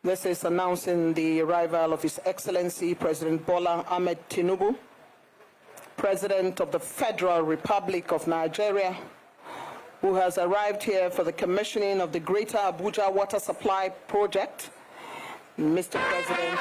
This is announcing the arrival of His Excellency President Bola Tinubu, President of the Federal Republic of Nigeria, who has arrived here for the commissioning of the Greater Abuja Water Supply Project. Mr. President.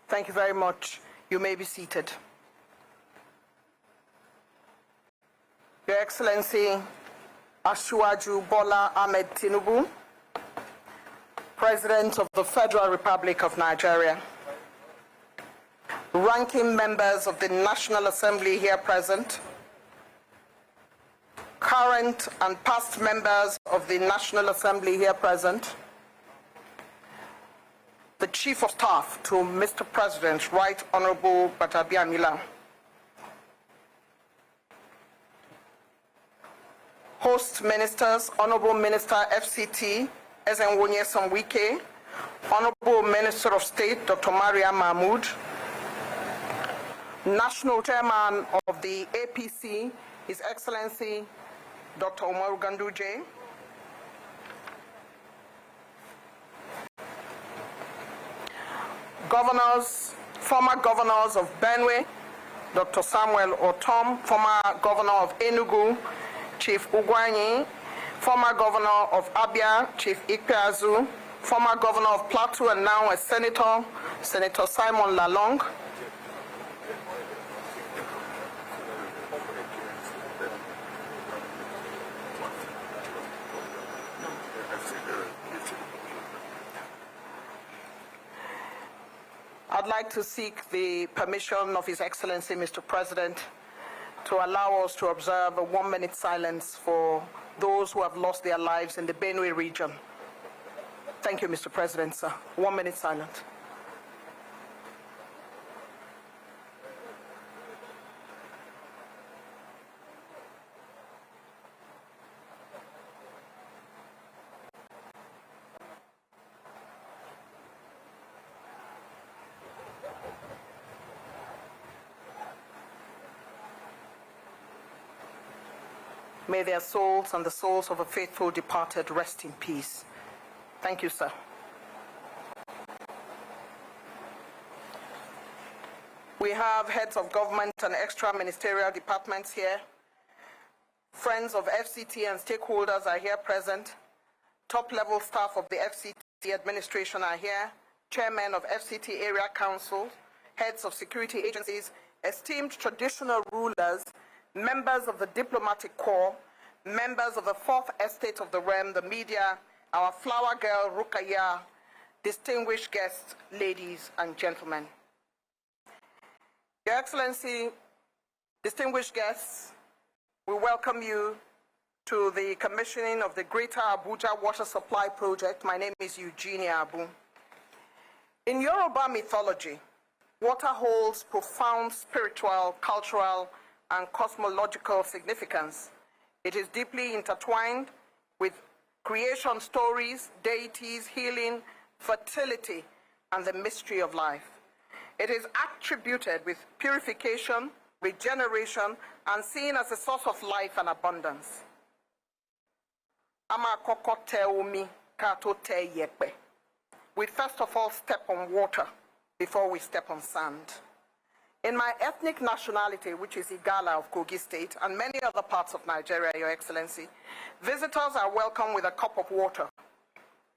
Thank you very much. You may be seated. Your Excellency, Asiwaju Bola Tinubu, President of the Federal Republic of Nigeria, ranking members of the National Assembly here present, current and past members of the National Assembly here present, the Chief of Staff to Mr. President, Right Honorable Batabiamila, host ministers, Honorable Minister FCT Nyesom Wike, Honorable Minister of State Dr. Maria Mahmood, National Chairman of the APC, His Excellency Dr. Umaru Ganduje, governors, former governors of Benue, Dr. Samuel Otom, former governor of Enugu, Chief Ugwanyi, former governor of Abia, Chief Ikpeazu, former governor of Plateau and now a senator, Senator Simon Lalong, I'd like to seek the permission of His Excellency, Mr. President, to allow us to observe a 1-minute silence for those who have lost their lives in the Benue region. Thank you, Mr. President, sir. 1-minute silence. May their souls and the souls of a faithful departed rest in peace. Thank you, sir. We have heads of government and extra ministerial departments here. Friends of FCT and stakeholders are here present. Top-level staff of the FCT administration are here. Chairmen of FCT area council, heads of security agencies, esteemed traditional rulers, members of the diplomatic corps, members of the Fourth Estate of the Realm, the media, our flower girl, Rukaya, distinguished guests, ladies and gentlemen. Your Excellency, distinguished guests, we welcome you to the commissioning of the Greater Abuja Water Supply Project. My name is Eugenia Abu. In Yoruba mythology, water holds profound spiritual, cultural, and cosmological significance. It is deeply intertwined with creation stories, deities, healing, fertility, and the mystery of life. It is attributed with purification, regeneration, and seen as a source of life and abundance. We first of all step on water before we step on sand. In my ethnic nationality, which is Igala of Kogi State, and many other parts of Nigeria, Your Excellency, visitors are welcome with a cup of water.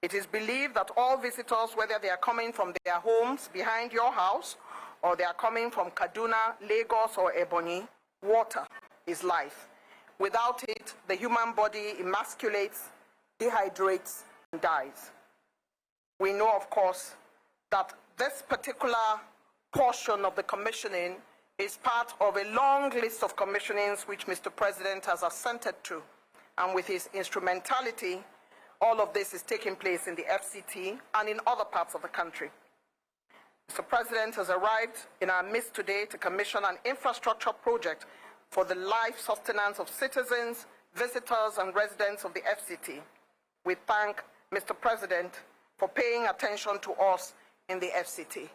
It is believed that all visitors, whether they are coming from their homes behind your house, or they are coming from Kaduna, Lagos, or Ebonyi, water is life. Without it, the human body emasculates, dehydrates, and dies. We know, of course, that this particular portion of the commissioning is part of a long list of commissionings which Mr. President has assented to. And with his instrumentality, all of this is taking place in the FCT and in other parts of the country. Mr. President has arrived in our midst today to commission an infrastructure project for the life sustenance of citizens, visitors, and residents of the FCT. We thank Mr. President for paying attention to us in the FCT.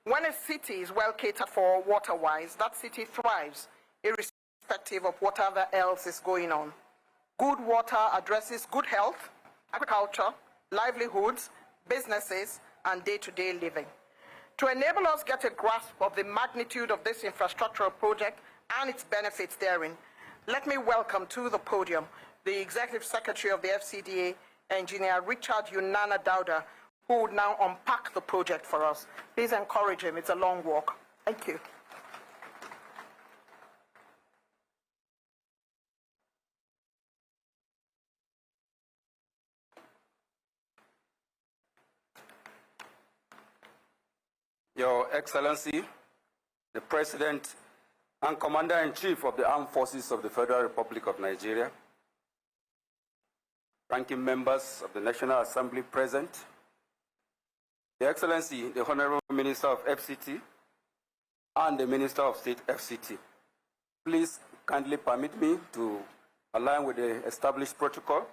When a city is well catered for water-wise, that city thrives, irrespective of whatever else is going on. Good water addresses good health, agriculture, livelihoods, businesses, and day-to-day living. To enable us get a grasp of the magnitude of this infrastructural project and its benefits therein, let me welcome to the podium the Executive Secretary of the FCDA, Engineer Richard Yunana Dauda, who would now unpack the project for us. Please encourage him. It's a long walk. Thank you. Your Excellency, the President and Commander-in-Chief of the Armed Forces of the Federal Republic of Nigeria, ranking members of the National Assembly present, Your Excellency, the Honorable Minister of FCT, and the Minister of State FCT. Please kindly permit me to align with the established protocol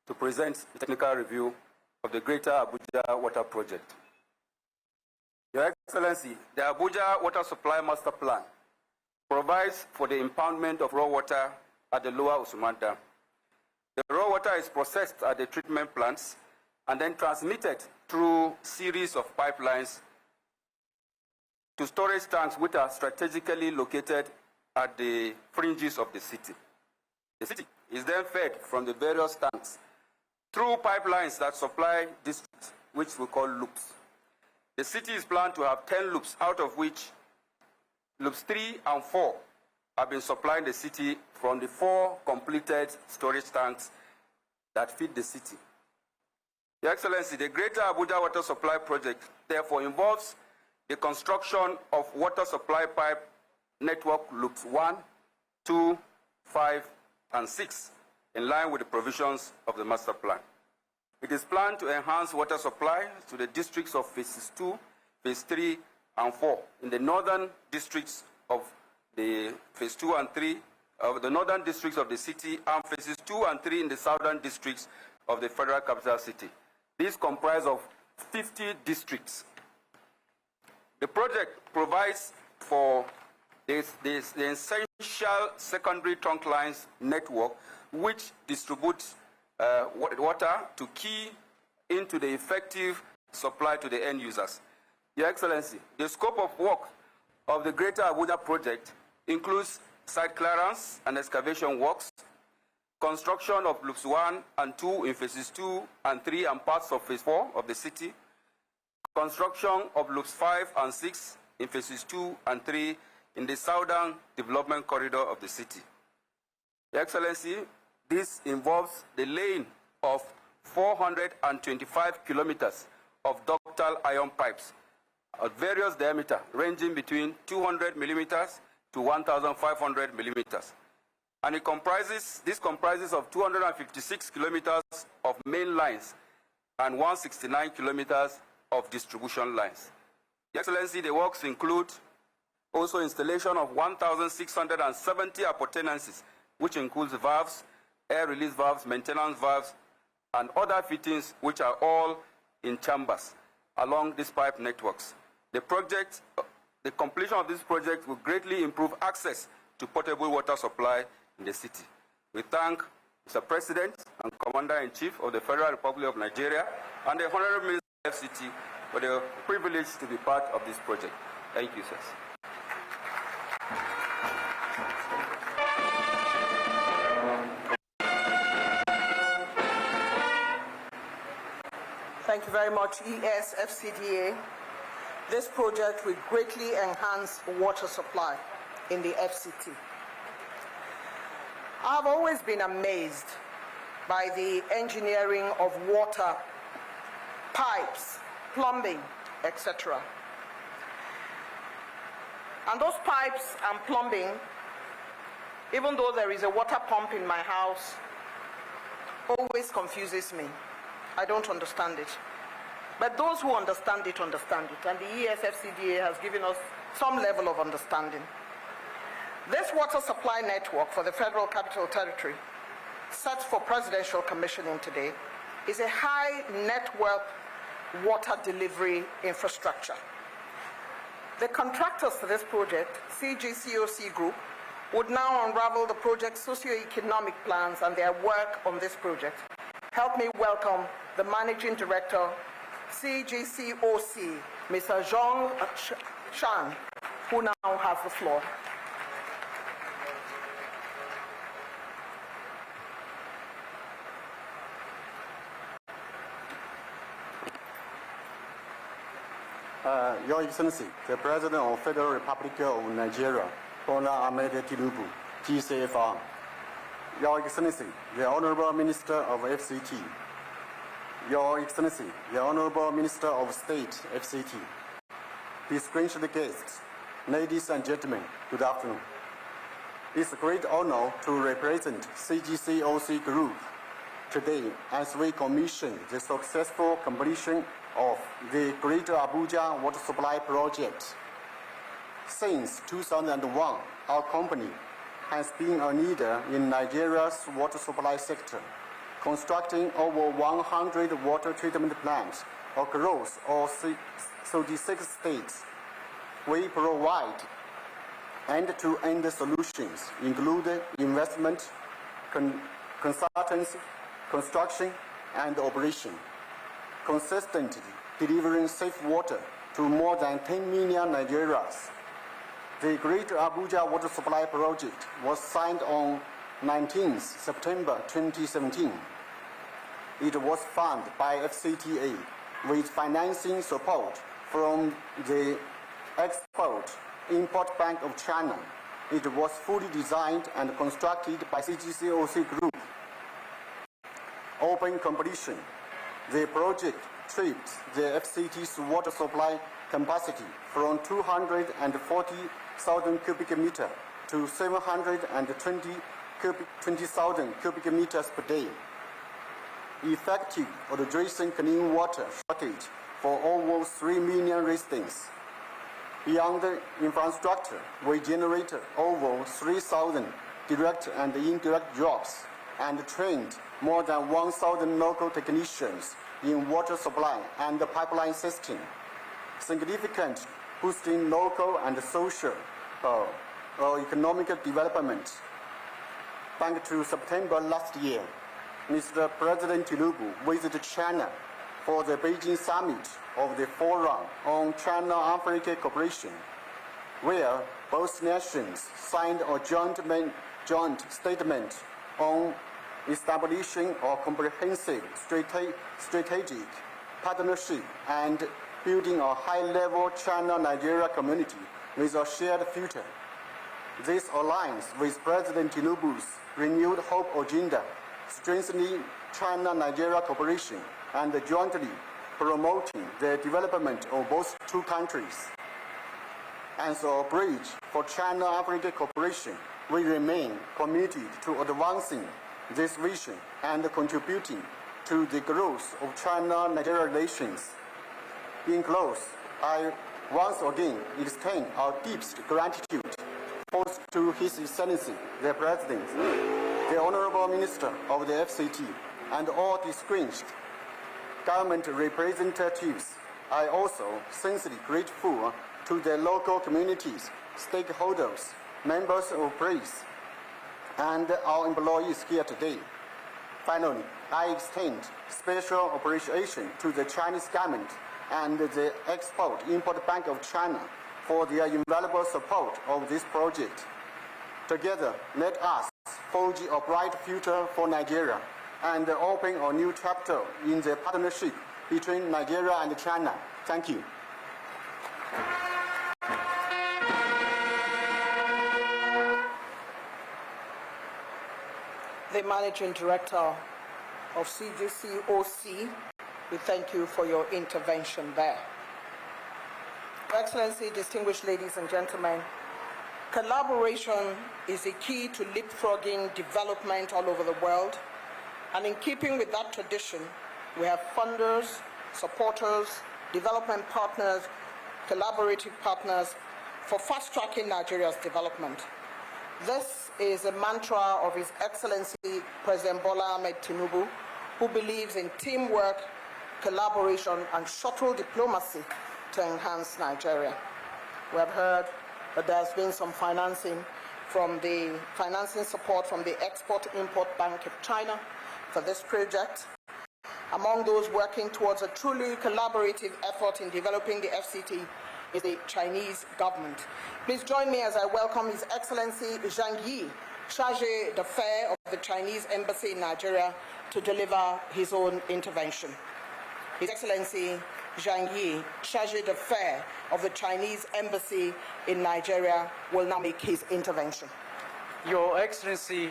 to present the technical review of the Greater Abuja Water Project. Your Excellency, the Abuja Water Supply Master Plan provides for the impoundment of raw water at the Lower Usman Dam. The raw water is processed at the treatment plants and then transmitted through series of pipelines to storage tanks which are strategically located at the fringes of the city. The city is then fed from the various tanks through pipelines that supply districts, which we call loops. The city is planned to have 10 loops, out of which loops 3 and 4 have been supplying the city from the 4 completed storage tanks that feed the city. Your Excellency, the Greater Abuja Water Supply Project therefore involves the construction of water supply pipe network loops 1, 2, 5, and 6, in line with the provisions of the master plan. It is planned to enhance water supply to the districts of phases 2, phase 3, and 4 in the northern districts of the phase 2 and 3 of the northern districts of the city, and phases 2 and 3 in the southern districts of the federal capital city. These comprise of 50 districts. The project provides for the essential secondary trunk lines network, which distributes water to key into the effective supply to the end users. Your Excellency, the scope of work of the Greater Abuja project includes site clearance and excavation works, construction of loops 1 and 2 in phases 2 and 3 and parts of phase 4 of the city, construction of loops 5 and 6 in phases 2 and 3 in the southern development corridor of the city. Your Excellency, this involves the laying of 425 kilometers of ductile iron pipes of various diameter, ranging between 200 millimeters to 1,500 millimeters. And this comprises of 256 kilometers of main lines and 169 kilometers of distribution lines. Your Excellency, the works include also installation of 1,670 appurtenances, which includes valves, air release valves, maintenance valves, and other fittings which are all in chambers along these pipe networks. The completion of this project will greatly improve access to potable water supply in the city. We thank Mr. President and Commander-in-Chief of the Federal Republic of Nigeria and the Honorable Minister of FCT for the privilege to be part of this project. Thank you, sirs. Thank you very much, ESFCDA. This project will greatly enhance water supply in the FCT. I've always been amazed by the engineering of water, pipes, plumbing, etc. And those pipes and plumbing, even though there is a water pump in my house, always confuses me. I don't understand it. But those who understand it, and the ESFCDA has given us some level of understanding. This water supply network for the Federal Capital Territory, set for presidential commissioning today, is a high network water delivery infrastructure. The contractors for this project, CGCOC Group, would now unravel the project's socio-economic plans and their work on this project. Help me welcome the Managing Director, CGCOC, Mr. Zhong Shan, who now has the floor. Your Excellency, the President of the Federal Republic of Nigeria, Bola Tinubu, GCFR. Your Excellency, the Honorable Minister of FCT. Your Excellency, the Honorable Minister of State, FCT. Distinguished guests, ladies and gentlemen, good afternoon. It's a great honor to represent CGCOC Group today as we commission the successful completion of the Greater Abuja Water Supply Project. Since 2001, our company has been a leader in Nigeria's water supply sector, constructing over 100 water treatment plants across all 36 states. We provide end-to-end solutions, including investment, consultancy, construction, and operation, consistently delivering safe water to more than 10 million Nigerians. The Greater Abuja Water Supply Project was signed on 19 September 2017. It was funded by FCTA with financing support from the Export-Import Bank of China. It was fully designed and constructed by CGCOC Group. Upon completion, the project tripled the FCT's water supply capacity from 240,000 cubic meters to 720,000 cubic meters per day. Effective addressing clean water shortage for over 3 million residents. Beyond the infrastructure, we generated over 3,000 direct and indirect jobs and trained more than 1,000 local technicians in water supply and the pipeline system, significant boosting local and social economic development. Back to September last year, Mr. President Tinubu visited China for the Beijing summit of the Forum on China-Africa Cooperation, where both nations signed a joint statement on establishing a comprehensive strategic partnership and building a high-level China-Nigeria community with a shared future. This aligns with President Tinubu's renewed hope agenda, strengthening China-Nigeria cooperation and jointly promoting the development of both two countries. As a bridge for China-Africa cooperation, we remain committed to advancing this vision and contributing to the growth of China-Nigeria relations. In close, I once again extend our deepest gratitude both to His Excellency, the President, the Honorable Minister of the FCT, and all distinguished government representatives. I also sincerely grateful to the local communities, stakeholders, members of press, and our employees here today. Finally, I extend special appreciation to the Chinese government and the Export-Import Bank of China for their invaluable support of this project. Together, let us forge a bright future for Nigeria and open a new chapter in the partnership between Nigeria and China. Thank you. The Managing Director of CGCOC, we thank you for your intervention there. Your Excellency, distinguished ladies and gentlemen, collaboration is a key to leapfrogging development all over the world, and in keeping with that tradition, we have funders, supporters, development partners, collaborative partners for fast-tracking Nigeria's development. This is a mantra of His Excellency President Bola Tinubu, who believes in teamwork, collaboration, and subtle diplomacy to enhance Nigeria. We have heard that there has been some financing support from the Export-Import Bank of China for this project. Among those working towards a truly collaborative effort in developing the FCT is the Chinese government. Please join me as I welcome His Excellency Zhang Yi, Chargé d'Affaires of the Chinese Embassy in Nigeria, to deliver his own intervention. His Excellency Zhang Yi, Chargé d'Affaires of the Chinese Embassy in Nigeria, will now make his intervention. Your Excellency,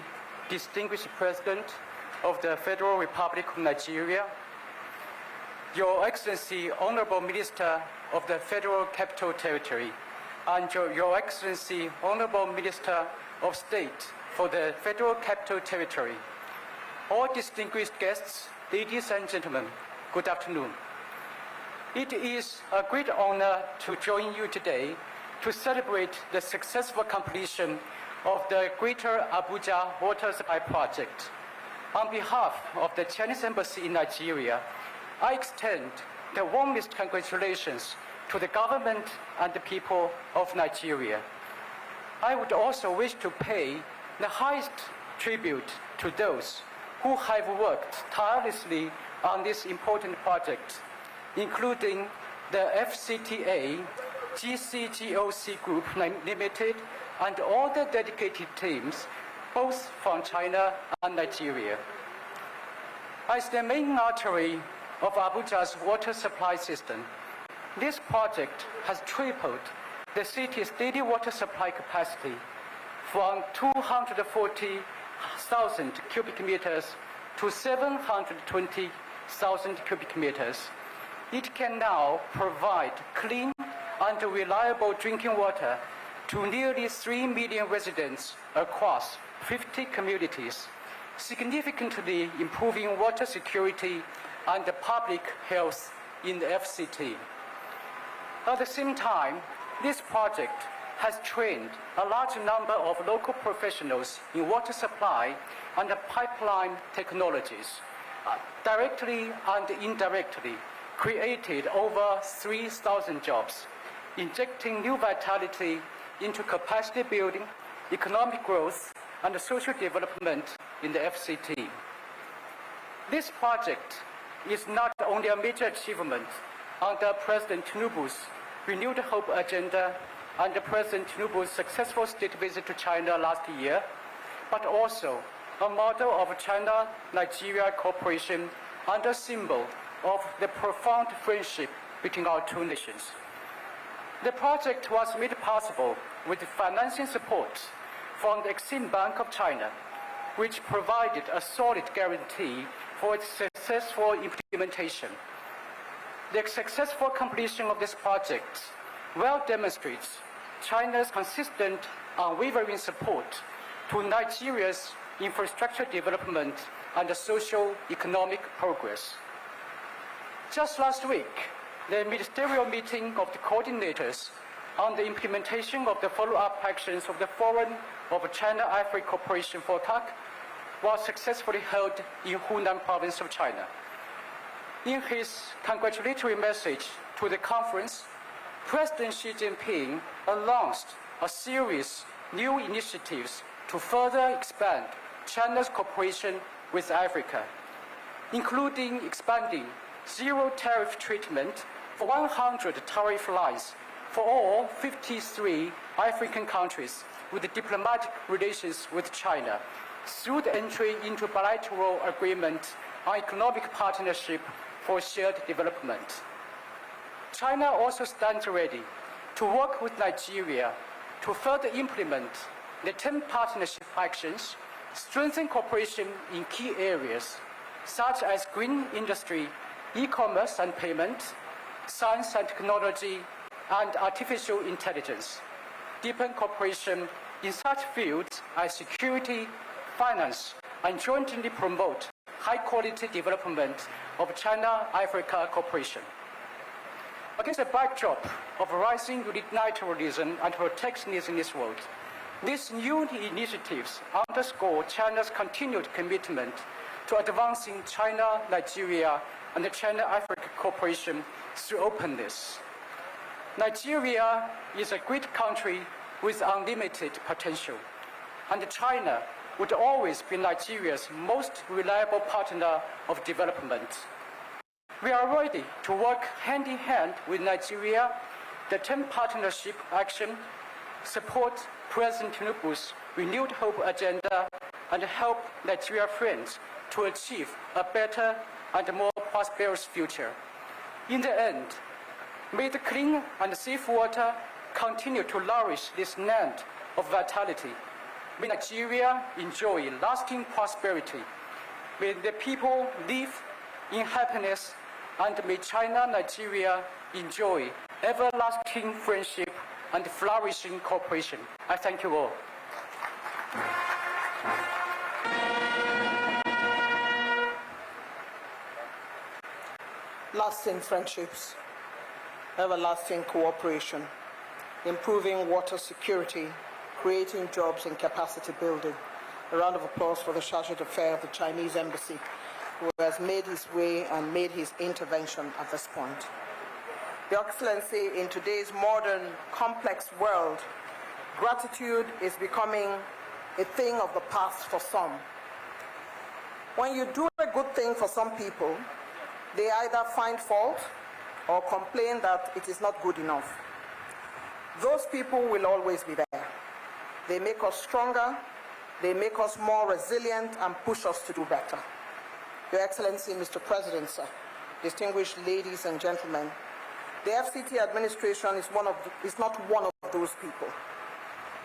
distinguished President of the Federal Republic of Nigeria, Your Excellency, Honorable Minister of the Federal Capital Territory, and Your Excellency, Honorable Minister of State for the Federal Capital Territory, all distinguished guests, ladies and gentlemen, good afternoon. It is a great honor to join you today to celebrate the successful completion of the Greater Abuja Water Supply Project. On behalf of the Chinese Embassy in Nigeria, I extend the warmest congratulations to the government and the people of Nigeria. I would also wish to pay the highest tribute to those who have worked tirelessly on this important project, including the FCTA, GCGOC Group Limited, and all the dedicated teams, both from China and Nigeria. As the main artery of Abuja's water supply system, this project has tripled the city's daily water supply capacity from 240,000 cubic meters to 720,000 cubic meters. It can now provide clean and reliable drinking water to nearly 3 million residents across 50 communities, significantly improving water security and public health in the FCT. At the same time, this project has trained a large number of local professionals in water supply and pipeline technologies, directly and indirectly created over 3,000 jobs, injecting new vitality into capacity building, economic growth, and social development in the FCT. This project is not only a major achievement under President Tinubu's renewed hope agenda and President Tinubu's successful state visit to China last year, but also a model of China-Nigeria cooperation and a symbol of the profound friendship between our two nations. The project was made possible with financing support from the Exim Bank of China, which provided a solid guarantee for its successful implementation. The successful completion of this project well demonstrates China's consistent, unwavering support to Nigeria's infrastructure development and socio-economic progress. Just last week, the ministerial meeting of the coordinators on the implementation of the follow-up actions of the Forum of China-Africa Cooperation for TAC was successfully held in Hunan province of China. In his congratulatory message to the conference, President Xi Jinping announced a series of new initiatives to further expand China's cooperation with Africa, including expanding zero tariff treatment for 100 tariff lines for all 53 African countries with diplomatic relations with China through the entry into bilateral agreement on economic partnership for shared development. China also stands ready to work with Nigeria to further implement the 10 partnership actions, strengthen cooperation in key areas such as green industry, e-commerce and payment, science and technology, and artificial intelligence, deepen cooperation in such fields as security, finance, and jointly promote high-quality development of China-Africa cooperation. Against the backdrop of rising unilateralism and protectionism in this world, these new initiatives underscore China's continued commitment to advancing China, Nigeria, and China-Africa cooperation through openness. Nigeria is a great country with unlimited potential, and China would always be Nigeria's most reliable partner of development. We are ready to work hand in hand with Nigeria, the 10 partnership action, support President Tinubu's renewed hope agenda, and help Nigeria friends to achieve a better and more prosperous future. In the end, may the clean and safe water continue to nourish this land of vitality. May Nigeria enjoy lasting prosperity. May the people live in happiness, and may China and Nigeria enjoy everlasting friendship and flourishing cooperation. I thank you all. Lasting friendships, everlasting cooperation, improving water security, creating jobs and capacity building. A round of applause for the Charge d'Affaires of the Chinese Embassy, who has made his way and made his intervention at this point. Your Excellency, in today's modern, complex world, gratitude is becoming a thing of the past for some. When you do a good thing for some people, they either find fault or complain that it is not good enough. Those people will always be there. They make us stronger, they make us more resilient, and push us to do better. Your Excellency, Mr. President, sir, distinguished ladies and gentlemen, the FCT administration is not one of those people.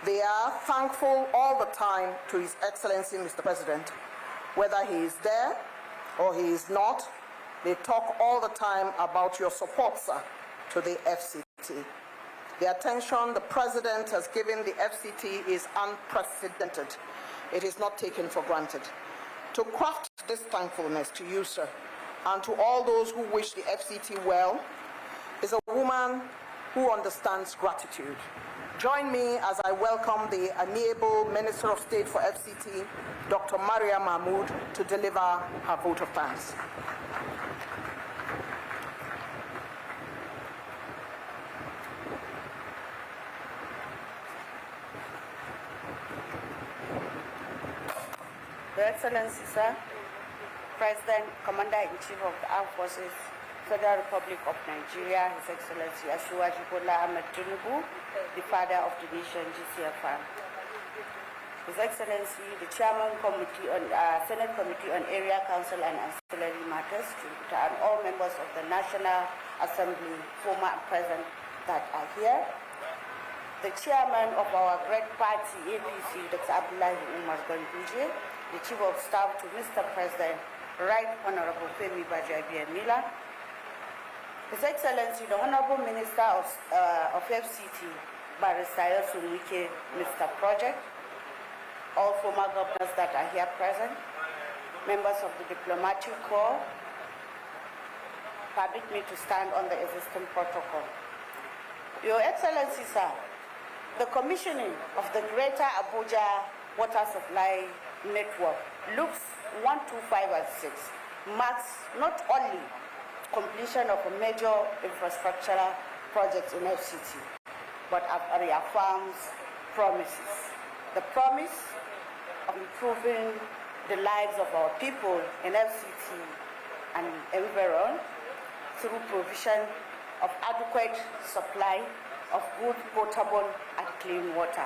They are thankful all the time to His Excellency, Mr. President. Whether he is there or he is not, they talk all the time about your support, sir, to the FCT. The attention the President has given the FCT is unprecedented. It is not taken for granted. To craft this thankfulness to you, sir, and to all those who wish the FCT well, is a woman who understands gratitude. Join me as I welcome the amiable Minister of State for FCT, Dr. Maria Mahmood, to deliver her vote of thanks. Your Excellency, sir, President, Commander-in-Chief of the Armed Forces, Federal Republic of Nigeria, His Excellency Bola Tinubu, the father of the nation, GCFR. His Excellency, the Chairman Committee on Senate Committee on Area Council and Ancillary Matters, and all members of the National Assembly, former and present, that are here. The Chairman of our great party, APC, Dr. Abdullahi Umar Ganduje, the Chief of Staff to Mr. President, Right Honorable Femi Bajabiamila, His Excellency, the Honorable Minister of FCT, Barrister Nyesom Wike, Mr. Project, all former governors that are here present, members of the diplomatic corps, permit me to stand on the existing protocol. Your Excellency, sir, the commissioning of the Greater Abuja Water Supply Network, loops 1, 2, 5, and 6, marks not only completion of a major infrastructural project in FCT, but reaffirms promises. The promise of improving the lives of our people in FCT and environ through provision of adequate supply of good, potable, and clean water.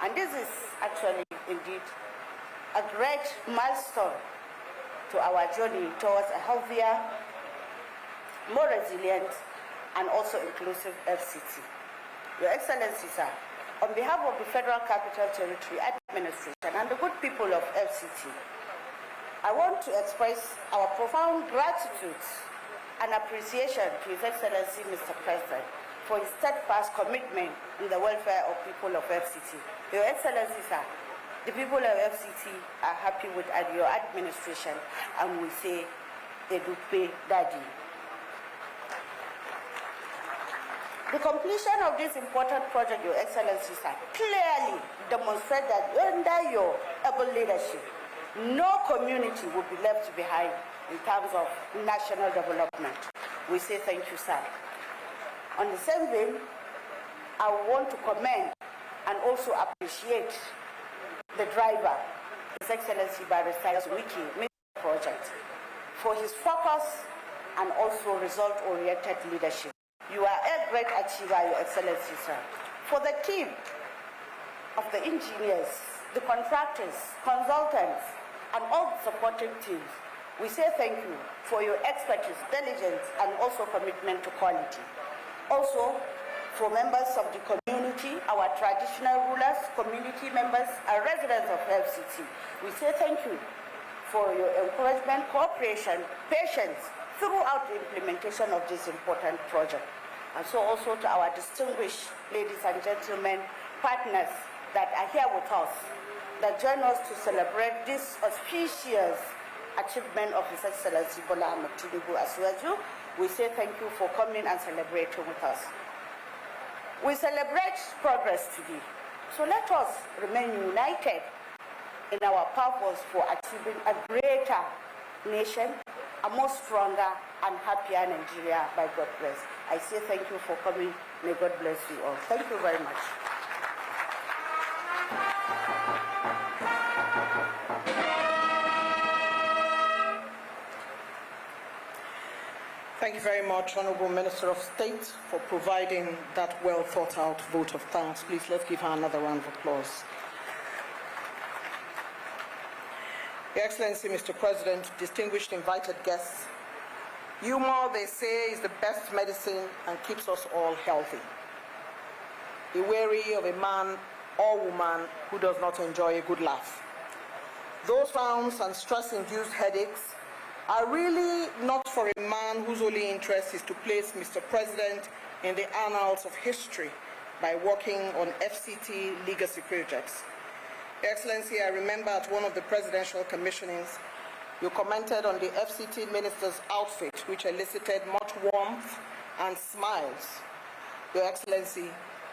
And this is actually indeed a great milestone to our journey towards a healthier, more resilient, and also inclusive FCT. Your Excellency, sir, on behalf of the Federal Capital Territory Administration and the good people of FCT, I want to express our profound gratitude and appreciation to His Excellency, Mr. President, for his steadfast commitment in the welfare of people of FCT. Your Excellency, sir, the people of FCT are happy with your administration, and we say, Edupe Daddy. The completion of this important project, Your Excellency, sir, clearly demonstrates that under your able leadership, no community will be left behind in terms of national development. We say thank you, sir. On the same vein, I want to commend and also appreciate the driver, His Excellency Barrister Nyesom Wike project, for his focus and also result-oriented leadership. You are a great achiever, Your Excellency, sir. For the team of the engineers, the contractors, consultants, and all the supporting teams, we say thank you for your expertise, diligence, and also commitment to quality. Also, for members of the community, our traditional rulers, community members, and residents of FCT, we say thank you for your encouragement, cooperation, patience throughout the implementation of this important project. And so also to our distinguished ladies and gentlemen, partners that are here with us, that join us to celebrate this auspicious achievement of His Excellency Bola Tinubu as well. We say thank you for coming and celebrating with us. We celebrate progress today, so let us remain united in our purpose for achieving a greater nation, a more stronger and happier Nigeria by God's grace. I say thank you for coming. May God bless you all. Thank you very much. Thank you very much, Honorable Minister of State, for providing that well-thought-out vote of thanks. Please, let's give her another round of applause. Your Excellency, Mr. President, distinguished invited guests, humor, they say, is the best medicine and keeps us all healthy. Be wary of a man or woman who does not enjoy a good laugh. Those frowns and stress-induced headaches are really not for a man whose only interest is to place Mr. President in the annals of history by working on FCT legacy projects. Your Excellency, I remember at one of the presidential commissionings, you commented on the FCT Minister's outfit, which elicited much warmth and smiles. Your Excellency,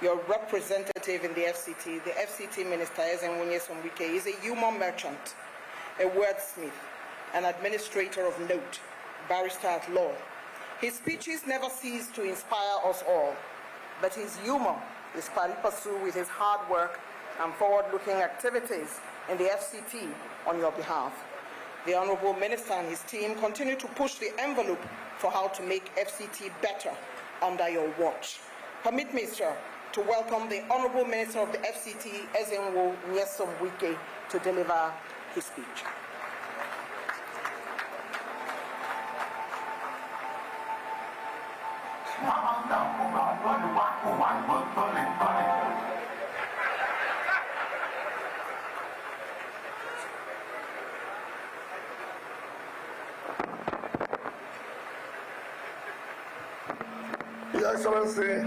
your representative in the FCT Minister, Nyesom Wike, is a humor merchant, a wordsmith, an administrator of note, barrister at law. His speeches never cease to inspire us all, but his humor is pari passu with his hard work and forward-looking activities in the FCT on your behalf. The Honorable Minister and his team continue to push the envelope for how to make FCT better under your watch. Permit me, sir, to welcome the Honorable Minister of the FCT, Nyesom Wike, to deliver his speech. Your Excellency,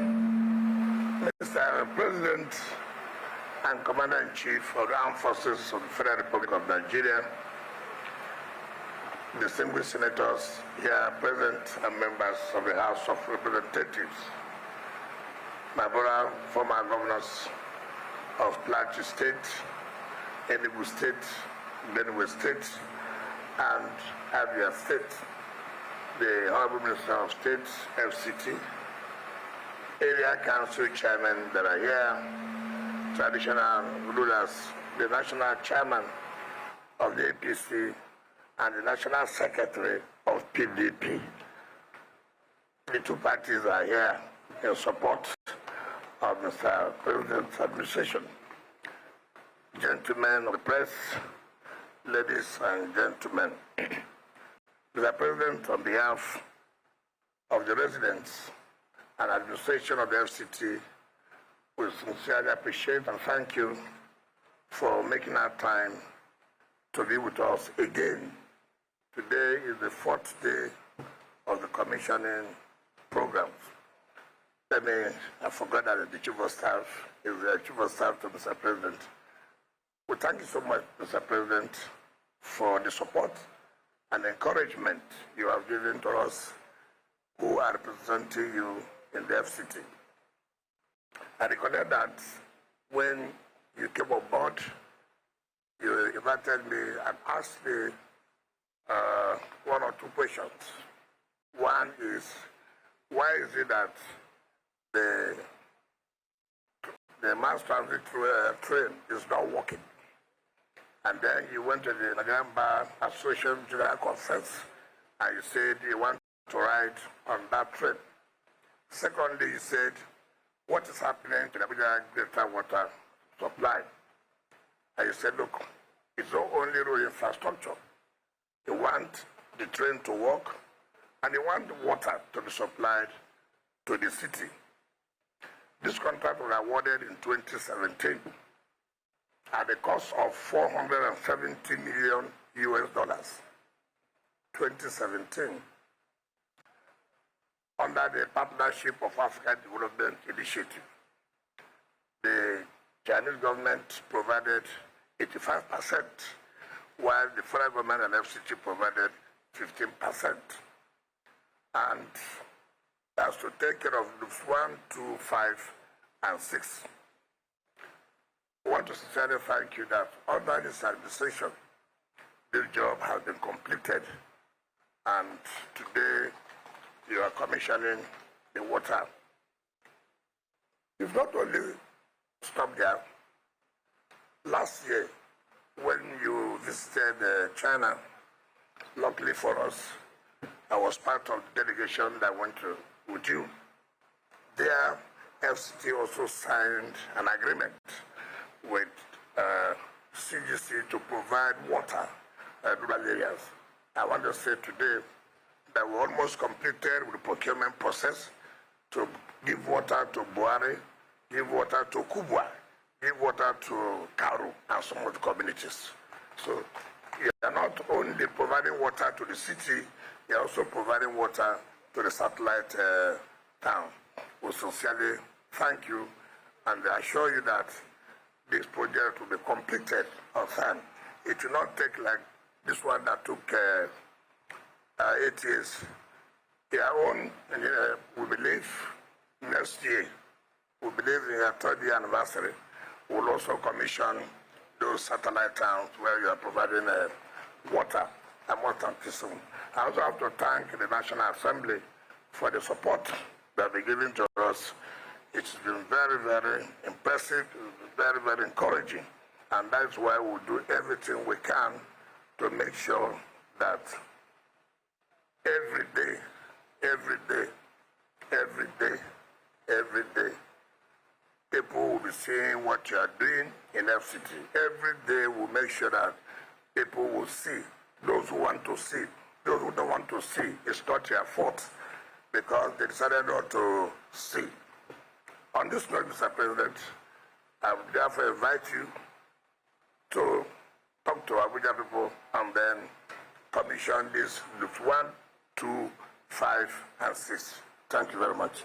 Mr. President, and Commander-in-Chief of the Armed Forces of the Federal Republic of Nigeria, distinguished senators here present and members of the House of Representatives, my brother, former governors of Plateau State, Enugu State, Benue State, and Abia State, the Honorable Minister of State, FCT, area council chairmen that are here, traditional rulers, the national chairman of the APC, and the national secretary of PDP. The two parties are here in support of Mr. President's administration. Gentlemen of the press, ladies and gentlemen, Mr. President, on behalf of the residents and administration of the FCT, we sincerely appreciate and thank you for making our time to be with us again. Today is the 4th day of the commissioning programs. I forgot that the Chief of Staff is the Chief of Staff to Mr. President. We thank you so much, Mr. President, for the support and encouragement you have given to us who are representing you in the FCT. I recollect that when you came on board, you invited me and asked me one or two questions. One is, why is it that the mass transit train is not working? And then you went to the Nigerian Bar Association General Conference and you said you want to ride on that train. Secondly, you said, what is happening to the Abuja greater water supply? And you said, look, it's not only road infrastructure. You want the train to work and you want the water to be supplied to the city. This contract was awarded in 2017 at the cost of $470 million US. 2017. Under the Partnership of African Development Initiative. The Chinese government provided 85%, while the federal government and FCT provided 15%. And that's to take care of loops 1, 2, 5, and 6. I want to sincerely thank you that under this administration, this job has been completed, and today you are commissioning the water. You've not only stopped there. Last year, when you visited China, luckily for us, I was part of the delegation that went with you. There, FCT also signed an agreement with CGC to provide water in rural areas. I want to say today that we almost completed with the procurement process to give water to Bwari, give water to Kubwa, give water to Karu and some of the communities. So you are not only providing water to the city, you are also providing water to the satellite town. We sincerely thank you, and I assure you that this project will be completed on time. It will not take like this one that took 8 years. Their own, we believe, next year, we believe in our 3rd year anniversary, we'll also commission those satellite towns where you are providing water. I must thank you soon. I also have to thank the National Assembly for the support that they're giving to us. It's been very, very impressive, very, very encouraging. And that's why we'll do everything we can to make sure that every day, people will be seeing what you are doing in FCT. Every day we'll make sure that people will see. Those who want to see, those who don't want to see, it's not your fault because they decided not to see. On this note, Mr. President, I would therefore invite you to talk to Abuja people and then commission this loops 1, 2, 5, and 6. Thank you very much.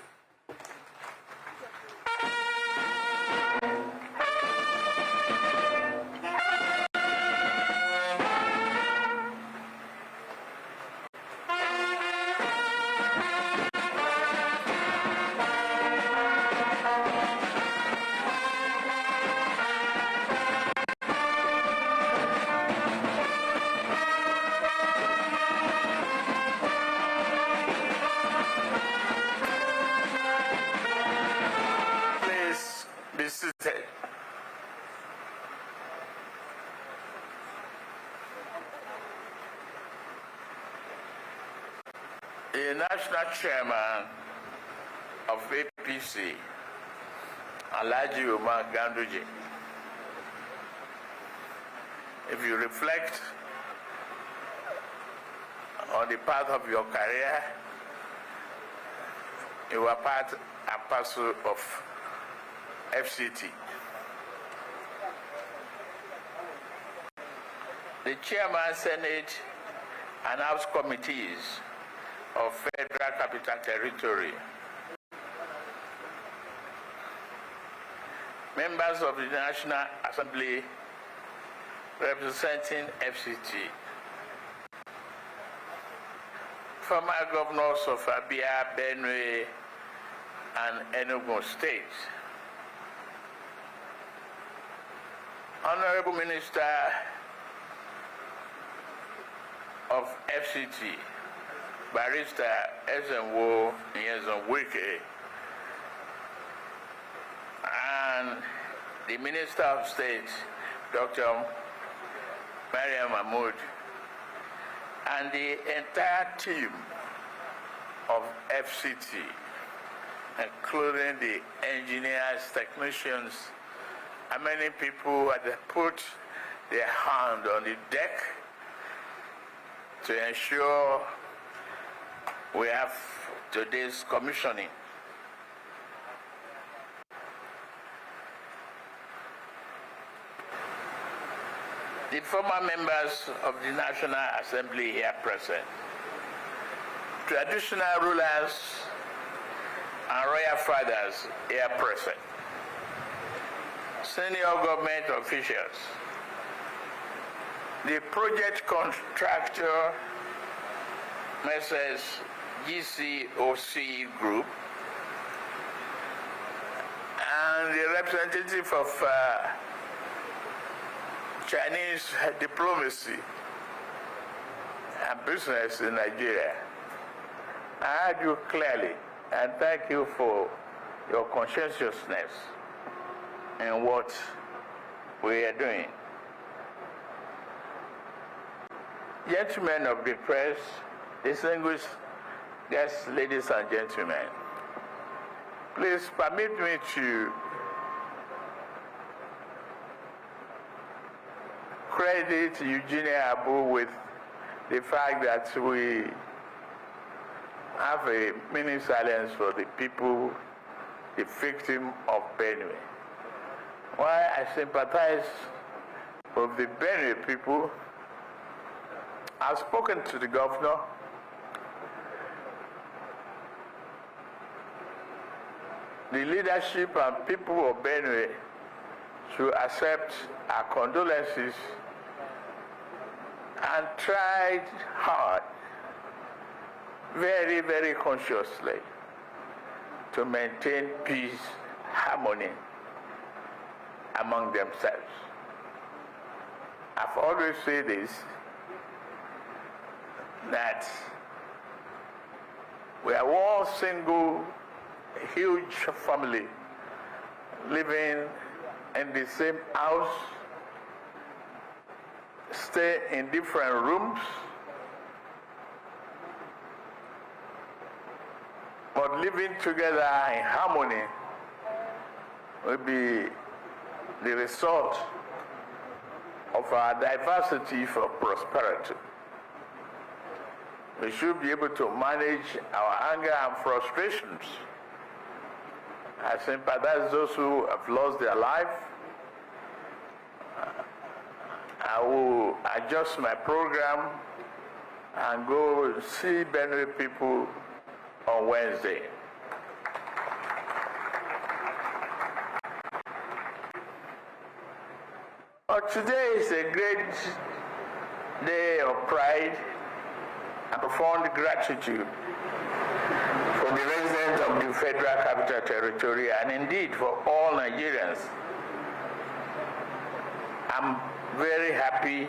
the national chairman of APC, Alhaji Umar Ganduje. If you reflect on the path of your career, you were part and parcel of FCT. The chairman, Senate, and House committees of Federal Capital Territory, members of the National Assembly representing FCT, former governors of Abuja, Benue, and Enugu states, Honorable Minister of FCT, Barrister Nyesom Wike, and the Minister of State, Dr. Mariam Mahmoud, and the entire team of FCT, including the engineers, technicians, and many people that put their hand on the deck to ensure we have today's commissioning. The former members of the National Assembly here present, traditional rulers and royal fathers here present, senior government officials, the project contractor, Messrs. GCOC Group, and the representative of Chinese diplomacy and business in Nigeria. I heard you clearly, and thank you for your conscientiousness in what we are doing. Gentlemen of the press, distinguished guests, ladies and gentlemen, please permit me to credit Eugenia Abu with the fact that we have a mini silence for the people, the victim of Benue. Why I sympathize with the Benue people, I've spoken to the governor. The leadership and people of Benue should accept our condolences and tried hard, very, very consciously, to maintain peace, harmony among themselves. I've always said this, that we are one single huge family living in the same house, stay in different rooms, but living together in harmony will be the result of our diversity for prosperity. We should be able to manage our anger and frustrations. I sympathize those who have lost their life. I will adjust my program and go see Benue people on Wednesday. But today is a great day of pride and profound gratitude for the residents of the Federal Capital Territory and indeed for all Nigerians. I'm very happy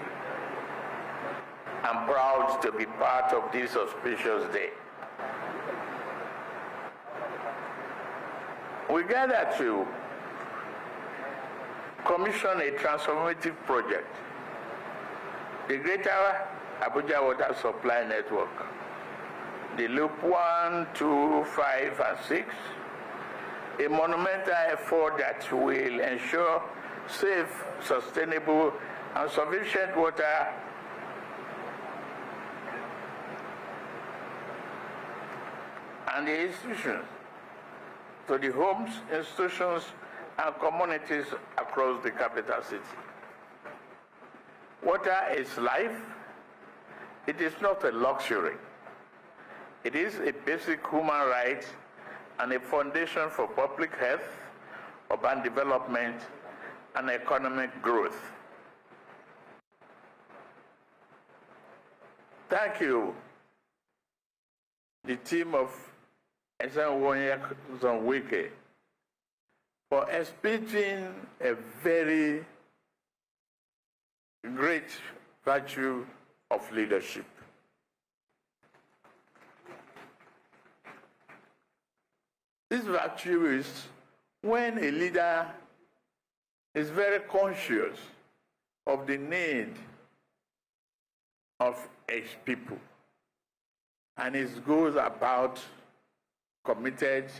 and proud to be part of this auspicious day. We gather to commission a transformative project, the Greater Abuja Water Supply Network, the loop 1, 2, 5, and 6, a monumental effort that will ensure safe, sustainable, and sufficient water and the institutions to the homes, institutions, and communities across the capital city. Water is life. It is not a luxury. It is a basic human right and a foundation for public health, urban development, and economic growth. Thank you, the team of Nyesom Wike, for exhibiting a very great virtue of leadership. This virtue is when a leader is very conscious of the need of his people and he goes about committed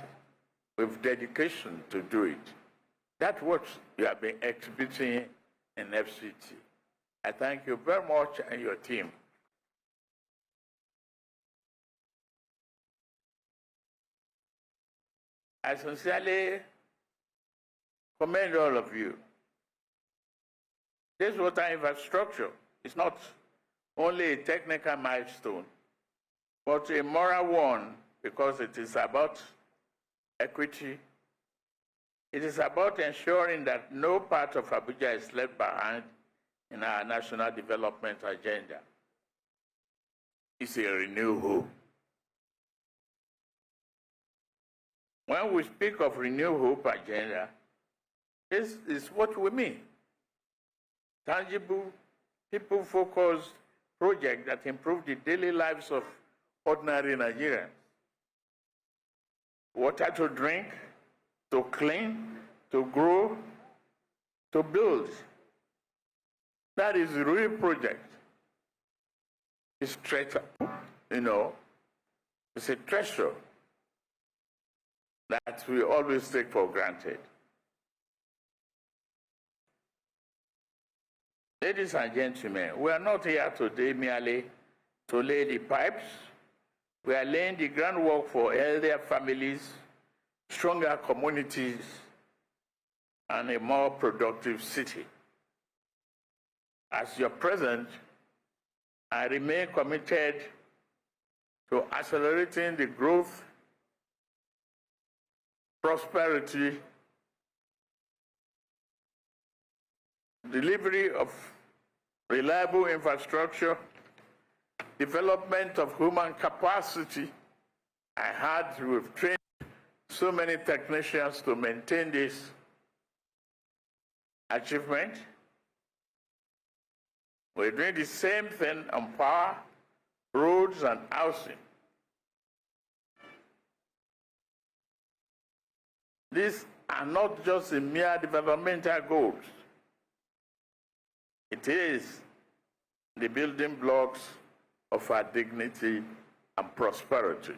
with dedication to do it. That's what you have been exhibiting in FCT. I thank you very much and your team. I sincerely commend all of you. This water infrastructure is not only a technical milestone, but a moral one, because it is about equity. It is about ensuring that no part of Abuja is left behind in our national development agenda. It's a renewed hope. When we speak of renewed hope agenda, this is what we mean. Tangible, people-focused projects that improve the daily lives of ordinary Nigerians. Water to drink, to clean, to grow, to build. That is the real project. It's treasure, it's a treasure that we always take for granted. Ladies and gentlemen, we are not here today merely to lay the pipes. We are laying the groundwork for healthier families, stronger communities, and a more productive city. As your president, I remain committed to accelerating the growth, prosperity, delivery of reliable infrastructure, development of human capacity. I had we've trained so many technicians to maintain this achievement. We're doing the same thing on power, roads, and housing. These are not just the mere developmental goals. It is the building blocks of our dignity and prosperity.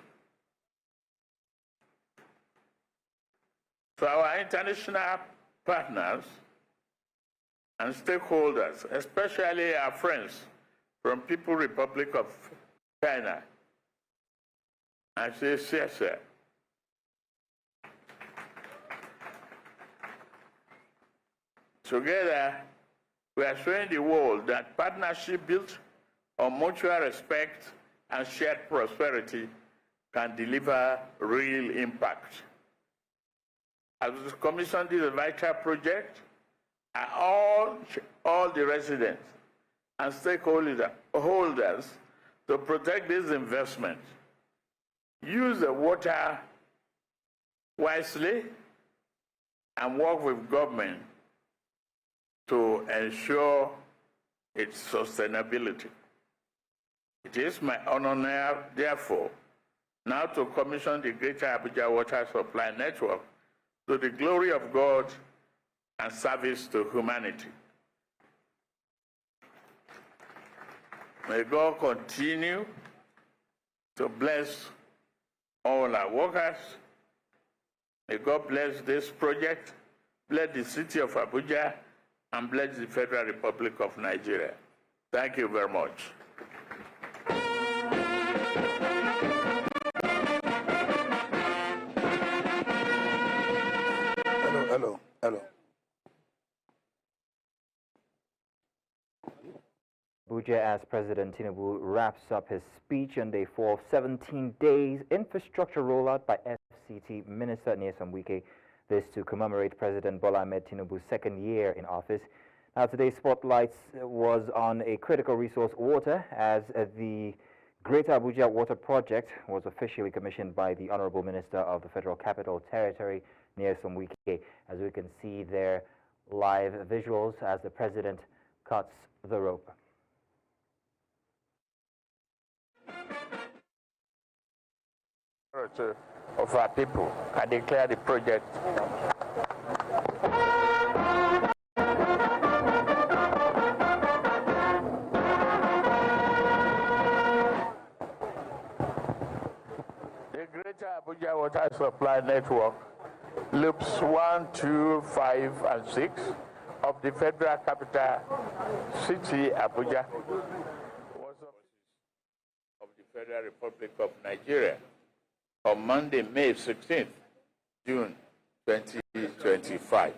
So our international partners and stakeholders, especially our friends from People's Republic of China, I say, yes, together, we are showing the world that partnership built on mutual respect and shared prosperity can deliver real impact. As we commissioned this vital project, all the residents and stakeholders to protect this investment, use the water wisely, and work with government to ensure its sustainability. It is my honor now, therefore, now to commission the Greater Abuja Water Supply Network to the glory of God and service to humanity. May God continue to bless all our workers. May God bless this project, bless the city of Abuja, and bless the Federal Republic of Nigeria. Thank you very much. Hello. Abuja, as President Tinubu wraps up his speech on day 4 of 17 days infrastructure rollout by FCT Minister Nyesom Wike. This to commemorate President Bola Tinubu's second year in office. Now, today's spotlight was on a critical resource, water, as the Greater Abuja Water Project was officially commissioned by the Honorable Minister of the Federal Capital Territory, Nyesom Wike. As we can see there, live visuals as the President cuts the rope. Of our people, I declare the project the Greater Abuja Water Supply Network, loops 1, 2, 5, and 6 of the Federal Capital City, Abuja, was of the Federal Republic of Nigeria on Monday, May 16th, June 2025.